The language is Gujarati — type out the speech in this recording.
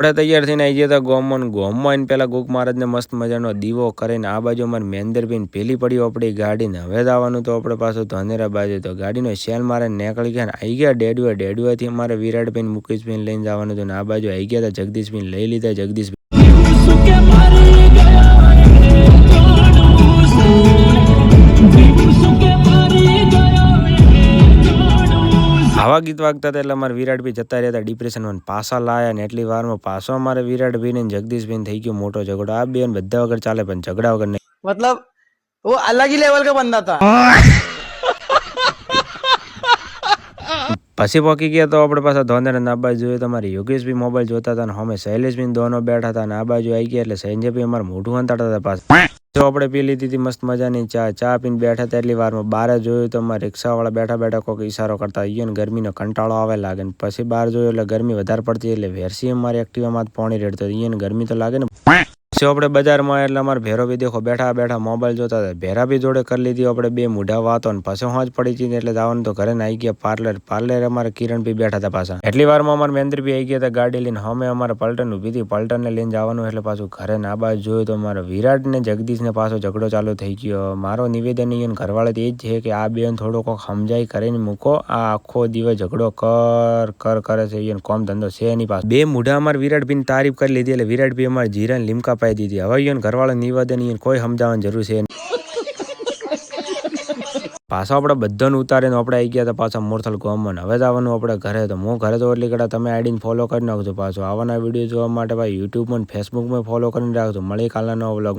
આપણે તૈયાર થઈને આવી ગયા હતા ગોમમાં આવીને પેલા ગોક મહારાજને મસ્ત મજાનો દીવો કરીને આ બાજુ અમારે મેંદરબીન પેલી પડી આપણી ગાડીને હવે જવાનું તો આપણે પાછું ધાનેરા બાજુ તો ગાડીનો સેલ મારે નીકળી ગયા ને આવી ગયા ડેડુઆથી અમારે વિરાટભાઈ મુકેશભાઈ લઈને જવાનું હતું ને આ બાજુ આવી ગયા હતા જગદીશભાઈ લઈ લીધા જગદીશભાઈ આવા ગીત વાગતા હતા એટલે અમારે વિરાટભાઈ જતા રહ્યા હતા ડિપ્રેશનમાં પાછા લાયા ને એટલી વારમાં પાછો અમારે વિરાટભાઈ ને જગદીશભાઈ થઈ ગયો મોટો ઝઘડો આ બે બધા વગર ચાલે પણ ઝઘડા વગર નહીં मतलब वो अलग ही लेवल का बंदा था। પછી પોકી ગયા તો આપણે પાછા ધોંધર આ બાજુ જોઈએ તમારે યોગેશભાઈ મોબાઈલ જોતા હતા ને અમે શૈલેષભાઈ દોનો બેઠા હતા ને આ બાજુ આવી ગયા એટલે સંજયભાઈ અમારે મોઢું અંતાડતા હતા પાછા તો આપણે પી લીધી હતી મસ્ત મજાની ચા પીને બેઠા હતા એટલી વારમાં બહાર જોયું તો અમારે રિક્ષાવાળા બેઠા કોઈક ઈશારો કરતા હોય ને ગરમીનો કંટાળો આવે લાગે ને પછી બહાર જોયું એટલે ગરમી વધારે પડતી એટલે વેરસી અમારી એક્ટિવામાં પાણી રેડતો એને ગરમી તો લાગે ને પછી આપણે બજારમાં એટલે અમારે ભેરો બી દેખો બેઠા મોબાઈલ જોતા હતા ભેરા બી જોડે કરી લીધી આપણે બે મૂઢા વાતો ને પછી હોજ પડી હતી એટલે જવાનું તો ઘરે આવી ગયા પાર્લર અમારે કિરણ બી બેઠા હતા પાછા એટલી વારમાં અમારે મહેન્દ્ર બી આવી ગયા હતા ગાડી લઈને અમે અમારે પલટન ઉભી હતી પલટનને લઈને જવાનું એટલે પાછું ઘરે ના બાજુ જોયું તો અમારે વિરાટ ને જગદીશ ને પાછો ઝઘડો ચાલુ થઈ ગયો મારો નિવેદન એને ઘરવાળે એ જ છે કે આ બેન થોડો કોક સમજાઈ કરીને મૂકો આ આખો દિવસ ઝઘડો કરે છે એને કોમ ધંધો છે એની પાસે બે મૂઢા અમારે વિરાટભાઈ તારીફ કરી લીધી એટલે વિરાટભાઈ અમારે જીરાને લીમકા પાઈ દીધી હવે એને ઘરવાળા નિવેદન એને કોઈ સમજાવવાની જરૂર છે પાછા આપણે બધાને ઉતારીને આપણે આવી ગયા હતા પાછા મોરથલ ગામમાં હવે જવાનું આપણે ઘરે તો હું ઘરે તો એટલી કડા તમે આઈડીને ફોલો કરી નાખજો પાછો આવવાના વિડીયો જોવા માટે ભાઈ યુટ્યુબમાં ફેસબુકમાં ફોલો કરીને રાખજો મળી કાલના નવા વ્લોગમાં